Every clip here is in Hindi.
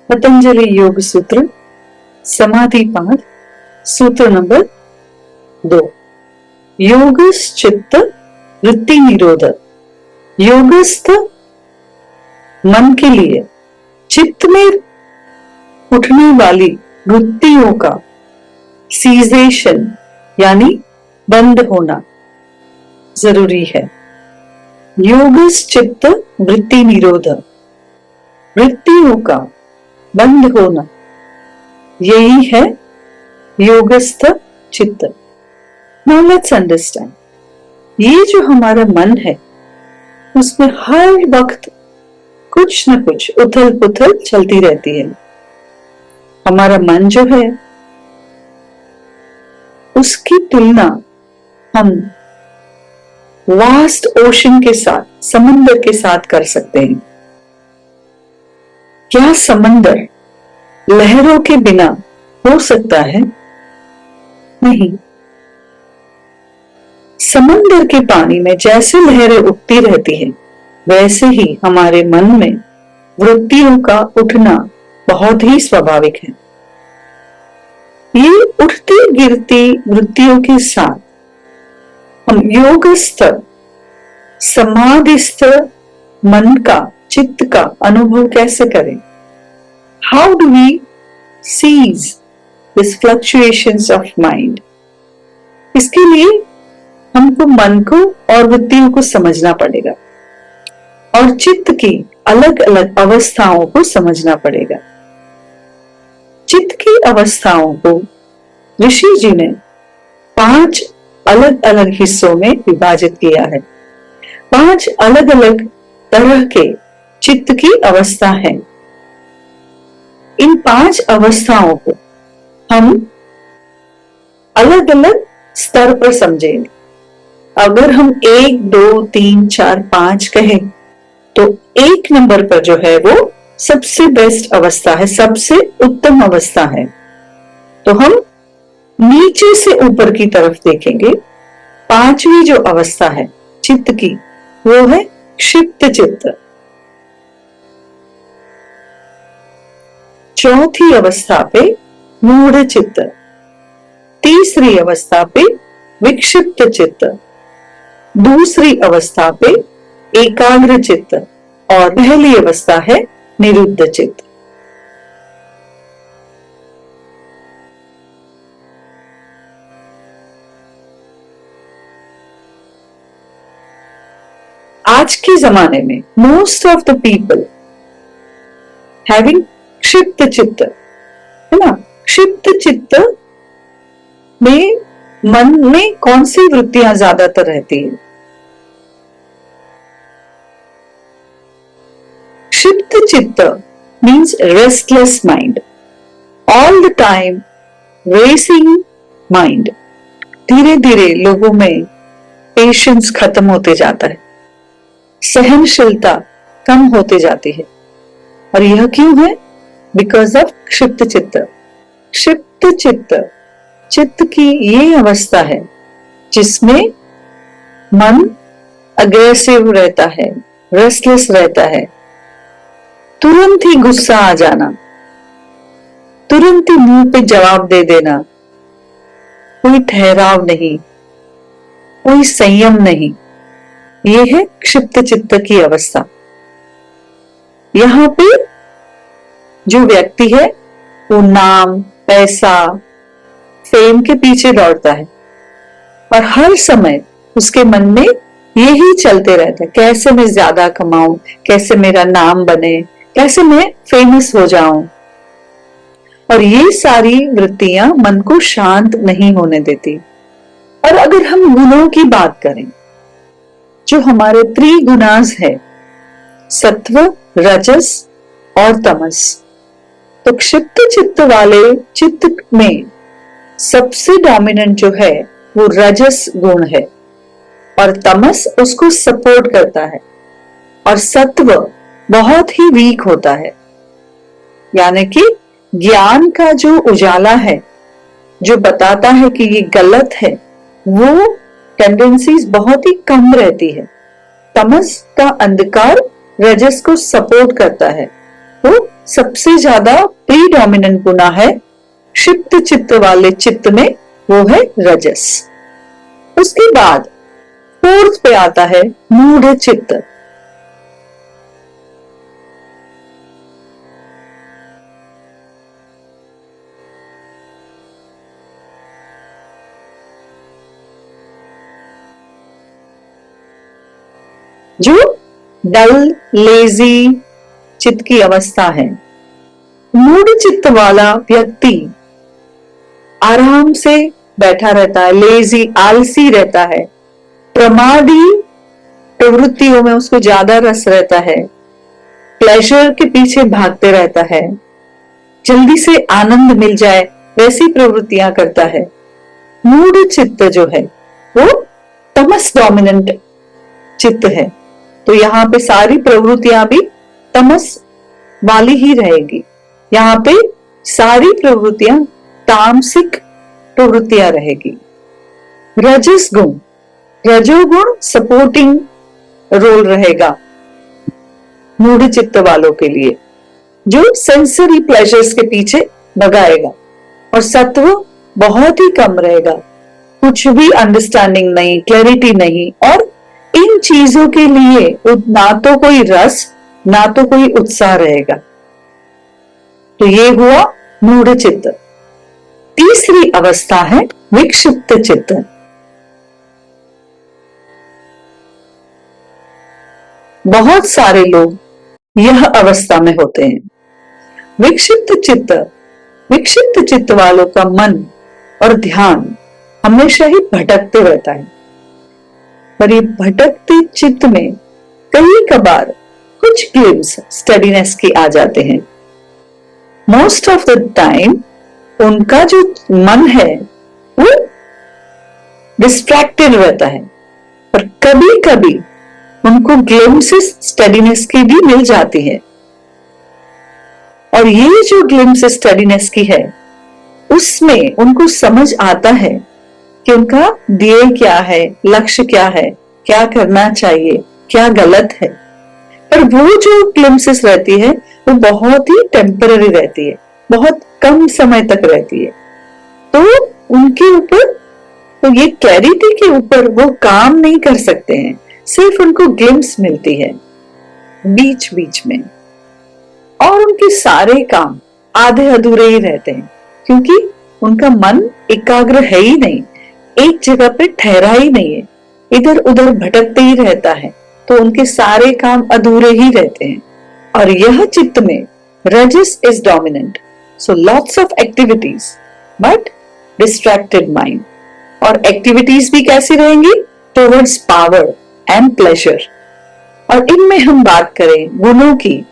पतंजलि योग सूत्र समाधि पाठ सूत्र नंबर 2। योगश्चित्त वृत्ति निरोध। योगस्थ मन के लिए चित्त में उठने वाली वृत्तियों का सीजेशन यानी बंद होना जरूरी है। योगश्चित्त वृत्ति निरोध, वृत्तियों का बंद होना, यही है योगस्थ चित्त। नाउ लेट्स अंडरस्टैंड, ये जो हमारा मन है उसमें हर वक्त कुछ न कुछ उथल पुथल चलती रहती है। हमारा मन जो है उसकी तुलना हम वास्ट ओशन के साथ, समंदर के साथ कर सकते हैं। क्या समंदर लहरों के बिना हो सकता है? नहीं। समंदर के पानी में जैसे लहरें उठती रहती हैं, वैसे ही हमारे मन में वृत्तियों का उठना बहुत ही स्वाभाविक है। ये उठती गिरती वृत्तियों के साथ हम योगस्थ समाधिस्थ मन का, चित्त का अनुभव कैसे करें? How do we cease this fluctuations of mind? इसके लिए हमको मन को और वृत्तियों को समझना पड़ेगा और चित्त की अलग अलग अवस्थाओं को समझना पड़ेगा। चित्त की अवस्थाओं को ऋषि जी ने 5 अलग अलग हिस्सों में विभाजित किया है। 5 अलग अलग तरह के चित्त की अवस्था है। इन 5 अवस्थाओं को हम अलग अलग स्तर पर समझेंगे। अगर हम 1, 2, 3, 4, 5 कहें तो 1 नंबर पर जो है वो सबसे बेस्ट अवस्था है, सबसे उत्तम अवस्था है। तो हम नीचे से ऊपर की तरफ देखेंगे। 5वीं जो अवस्था है चित्त की, वो है क्षिप्त चित्त। 4थी अवस्था पे मूढ़ चित्त, 3री अवस्था पे विक्षिप्त चित्त, 2री अवस्था पे एकाग्र चित्त और पहली अवस्था है निरुद्ध चित्त। आज के जमाने में most of the people having क्षिप्त चित्त, है ना। क्षिप्त चित्त में मन में कौन सी वृत्तियां ज्यादातर रहती है? क्षिप्त चित्त means restless mind, all the time racing mind. धीरे धीरे लोगों में पेशेंस खत्म होते जाता है, सहनशीलता कम होते जाती है। और यह क्यों है? बिकॉज ऑफ क्षिप्त चित्त। क्षिप्त चित्त, चित्त की ये अवस्था है जिसमें मन अग्रेसिव रहता है, रेस्टलेस रहता है। तुरंत ही गुस्सा आ जाना, तुरंत ही मुंह पे जवाब दे देना, कोई ठहराव नहीं, कोई संयम नहीं, ये है क्षिप्त चित्त की अवस्था। यहां पे जो व्यक्ति है वो नाम, पैसा, फेम के पीछे दौड़ता है और हर समय उसके मन में यही चलते रहता है, कैसे मैं ज्यादा कमाऊं, कैसे मेरा नाम बने, कैसे मैं फेमस हो जाऊं। और ये सारी वृत्तियां मन को शांत नहीं होने देती। और अगर हम गुणों की बात करें, जो हमारे त्रिगुणास है, सत्व, रजस और तमस, तो क्षिप्त चित्त वाले चित्त में सबसे डोमिनेंट जो है वो रजस गुण है और तमस उसको सपोर्ट करता है और सत्व बहुत ही वीक होता है। यानी कि ज्ञान का जो उजाला है, जो बताता है कि ये गलत है, वो टेंडेंसीज बहुत ही कम रहती है। तमस का अंधकार रजस को सपोर्ट करता है वो सबसे ज्यादा प्रीडोमिनेंट गुना है क्षिप्त चित्त वाले चित्त में, वो है रजस। उसके बाद फोर्थ पे आता है मूढ़ चित्त। जो डल लेजी चित्त की अवस्था है। मूढ़ चित्त वाला व्यक्ति आराम से बैठा रहता है, लेजी आलसी रहता है, प्रमादी प्रवृत्तियों में उसको ज्यादा रस रहता है, प्लेजर के पीछे भागते रहता है, जल्दी से आनंद मिल जाए वैसी प्रवृत्तियां करता है। मूढ़ चित्त जो है वो तमस डोमिनेंट चित्त है, तो यहाँ पे सारी प्रवृत्तियां भी तमस वाली ही रहेगी। यहाँ पे सारी प्रवृत्तियां तामसिक प्रवृत्तियां रहेगी। रजस गुण, रजोगुण सपोर्टिंग रोल रहेगा मूढ़ चित्त वालों के लिए, जो सेंसरी प्लेजर्स के पीछे भगाएगा। और सत्व बहुत ही कम रहेगा, कुछ भी अंडरस्टैंडिंग नहीं, क्लैरिटी नहीं, और इन चीजों के लिए ना तो कोई रस ना तो कोई उत्साह रहेगा। तो ये हुआ मूढ़ चित्त। तीसरी अवस्था है विक्षिप्त चित्त। बहुत सारे लोग यह अवस्था में होते हैं। विक्षिप्त चित्त वालों का मन और ध्यान हमेशा ही भटकते रहता है। और ये भटकते चित्त में कई कबार कुछ ग्लिम्स स्टडीनेस के आ जाते हैं। मोस्ट ऑफ द टाइम उनका जो मन है वो डिस्ट्रैक्टेड रहता है, पर कभी कभी उनको ग्लिम्सेस स्टडीनेस की भी मिल जाती है। और ये जो ग्लिम्सेस स्टडीनेस की है उसमें उनको समझ आता है कि उनका ध्येय क्या है, लक्ष्य क्या है, क्या करना चाहिए, क्या गलत है। पर वो जो ग्लिम्सेस रहती है वो बहुत ही टेम्पररी रहती है, बहुत कम समय तक रहती है। तो उनके ऊपर, तो ये क्लैरिटी के ऊपर वो काम नहीं कर सकते हैं, सिर्फ उनको ग्लिम्स मिलती है बीच बीच में। और उनके सारे काम आधे अधूरे ही रहते हैं, क्योंकि उनका मन एकाग्र है ही नहीं, एक जगह पे ठहरा ही नहीं है, इधर उधर भटकते ही रहता है। तो उनके सारे काम अधूरे ही रहते हैं। और यह चित्त में रजस is dominant, so lots of activities but distracted mind. और एक्टिविटीज भी कैसी रहेंगी? Towards power and pleasure. और इनमें हम बात करें गुणों की,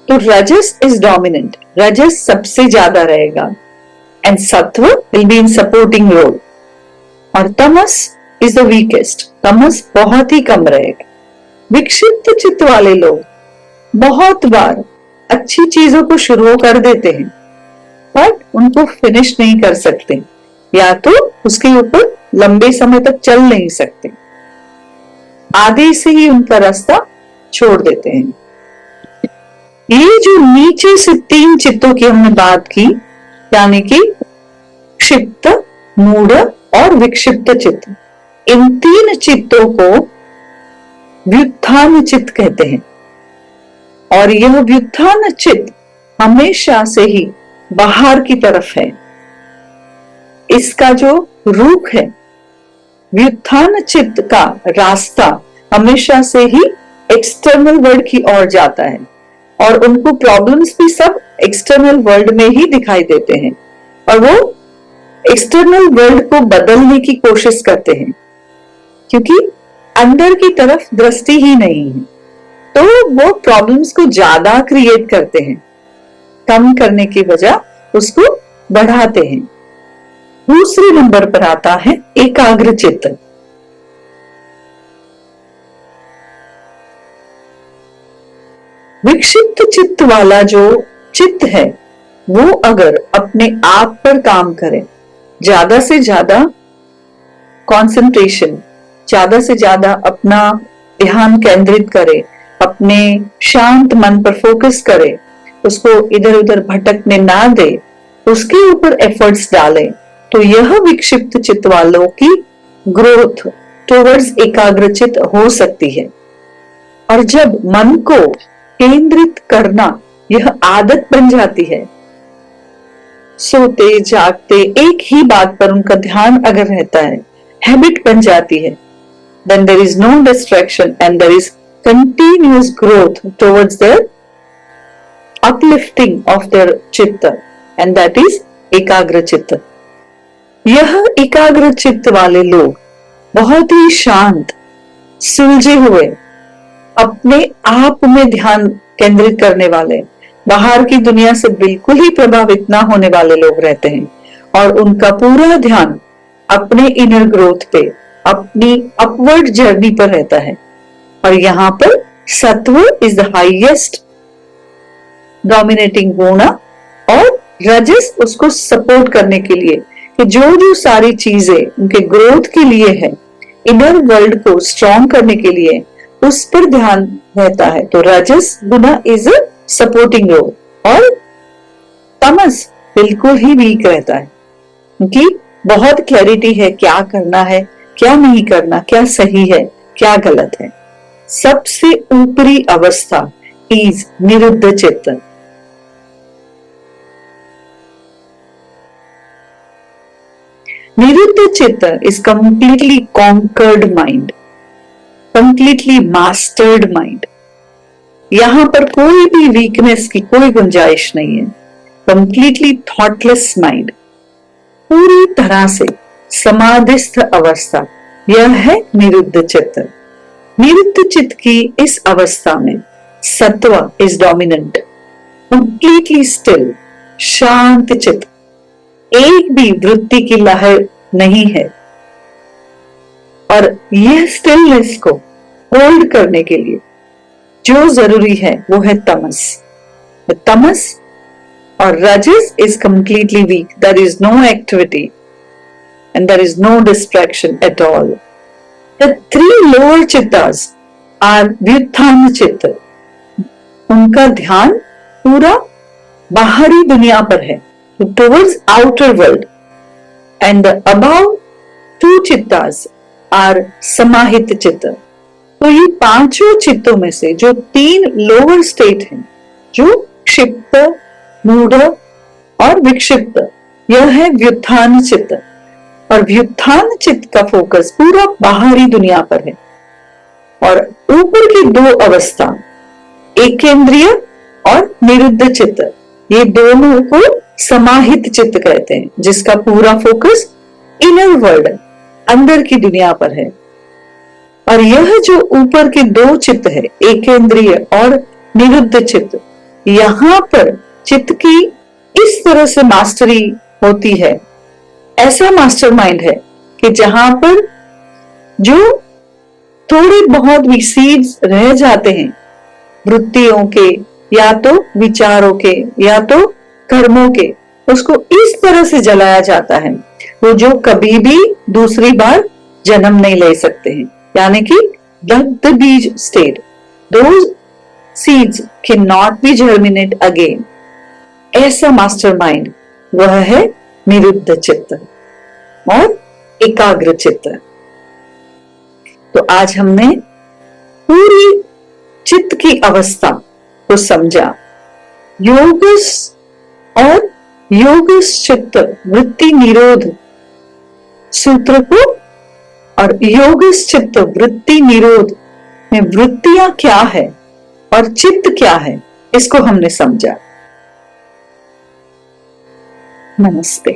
तो रजस इज डोमिनेंट, रजस सबसे ज्यादा रहेगा, and sattva will be in supporting role. और तमस इज द वीकेस्ट, तमस बहुत ही कम रहेगा। विक्षिप्त चित्त वाले लोग बहुत बार अच्छी चीजों को शुरू कर देते हैं बट उनको फिनिश नहीं कर सकते, या तो उसके ऊपर लंबे समय तक चल नहीं सकते, आधे से ही उनका रास्ता छोड़ देते हैं। ये जो नीचे से 3 चित्तों की हमने बात की, यानी कि क्षिप्त, मूढ़ और विक्षिप्त चित्त, इन 3 चित्तों को व्युत्थान चित्त कहते हैं। और यह व्युत्थान चित्त हमेशा से ही बाहर की तरफ है। इसका जो रुख है, व्युत्थान चित्त का रास्ता हमेशा से ही एक्सटर्नल वर्ल्ड की ओर जाता है, और उनको प्रॉब्लम्स भी सब एक्सटर्नल वर्ल्ड में ही दिखाई देते हैं, और वो एक्सटर्नल वर्ल्ड को बदलने की कोशिश करते हैं, क्योंकि अंदर की तरफ दृष्टि ही नहीं है। तो वो प्रॉब्लम्स को ज्यादा क्रिएट करते हैं, कम करने की बजाय उसको बढ़ाते हैं। दूसरे नंबर पर आता है एकाग्र चित्त। विक्षिप्त चित्त वाला जो चित्त है वो अगर अपने आप पर काम करे, ज्यादा से ज्यादा कंसंट्रेशन, ज्यादा से ज्यादा अपना ध्यान केंद्रित करे, अपने शांत मन पर फोकस करे, उसको इधर उधर भटकने ना दे, उसके ऊपर एफर्ट्स डालें, तो यह विक्षिप्त चित्त वालों की ग्रोथ टुवर्ड्स एकाग्रचित हो सकती है। और जब मन को केंद्रित करना यह आदत बन जाती है, सोते जागते एक ही बात पर उनका ध्यान अगर रहता है, हैबिट बन जाती है, then there is no distraction and there is continuous growth towards the uplifting of their chitta and that is एकाग्र चित्त। यह एकाग्र चित्त वाले लोग बहुत ही शांत, सुलझे हुए, अपने आप में ध्यान केंद्रित करने वाले, बाहर की दुनिया से बिल्कुल ही प्रभावित ना होने वाले लोग रहते हैं और उनका पूरा ध्यान अपने इनर ग्रोथ पे, अपनी अपवर्ड जर्नी पर रहता है। और यहाँ पर सत्व इज द हाईएस्ट डोमिनेटिंग गुण और रजस उसको सपोर्ट करने के लिए कि जो जो सारी चीजें उनके ग्रोथ के लिए है, इनर वर्ल्ड को स्ट्रॉन्ग करने के लिए उस पर ध्यान रहता है, तो रजस गुना इज अ सपोर्टिंग रोल और तमस बिल्कुल ही वीक रहता है, क्योंकि बहुत क्लैरिटी है क्या करना है, क्या नहीं करना, क्या सही है, क्या गलत है। सबसे ऊपरी अवस्था इज निरुद्ध चित्त। Niruddha chitta is completely conquered mind, completely mastered mind. यहां पर कोई भी वीकनेस की कोई गुंजाइश नहीं है। कंप्लीटली थॉटलेस माइंड, पूरी तरह से समाधिस्थ अवस्था, यह है निरुद्ध चित्त। निरुद्ध चित्त की इस अवस्था में सत्व इज डोमिनेंट, कंप्लीटली स्टिल, शांत चित्त, एक भी वृत्ति की लहर नहीं है। और यह स्टिलनेस को होल्ड करने के लिए जो जरूरी है वो है तमस। तमस और रजस is completely weak. There is no activity and there is no distraction at all. The three lower chittas are व्युत्थान चित्त। उनका ध्यान पूरा बाहरी दुनिया पर है, towards outer world, and the above two chittas are समाहित चित्त। तो ये पांचों चित्तों में से जो तीन लोअर स्टेट हैं, जो क्षिप्त, मूढ़ और विक्षिप्त, यह है व्युत्थान चित्त। और व्युत्थान चित्त का फोकस पूरा बाहरी दुनिया पर है। और ऊपर की दो अवस्था, एकेंद्रिय और निरुद्ध चित्त, ये दोनों को समाहित चित्त कहते हैं, जिसका पूरा फोकस इनर वर्ल्ड, अंदर की दुनिया पर है। और यह जो ऊपर के दो चित्त है, एकेंद्रिय और निरुद्ध चित्त, यहां पर चित्त की इस तरह से मास्टरी होती है, ऐसा मास्टर माइंड है कि जहां पर जो थोड़े बहुत भी सीड्स रह जाते हैं वृत्तियों के, या तो विचारों के, या तो कर्मों के, उसको इस तरह से जलाया जाता है वो जो कभी भी दूसरी बार जन्म नहीं ले सकते हैं, यानी कि दग्ध बीज state, those seeds cannot be germinate again। ऐसा मास्टर माइंड वह है निरुद्ध चित्त और एकाग्र चित्त। तो आज हमने पूरी चित्त की अवस्था को समझा, योगस और योगस चित्त वृत्ति निरोध सूत्र को, और योगस चित्त वृत्ति निरोध में वृत्तियां क्या है और चित्त क्या है, इसको हमने समझा। नमस्ते।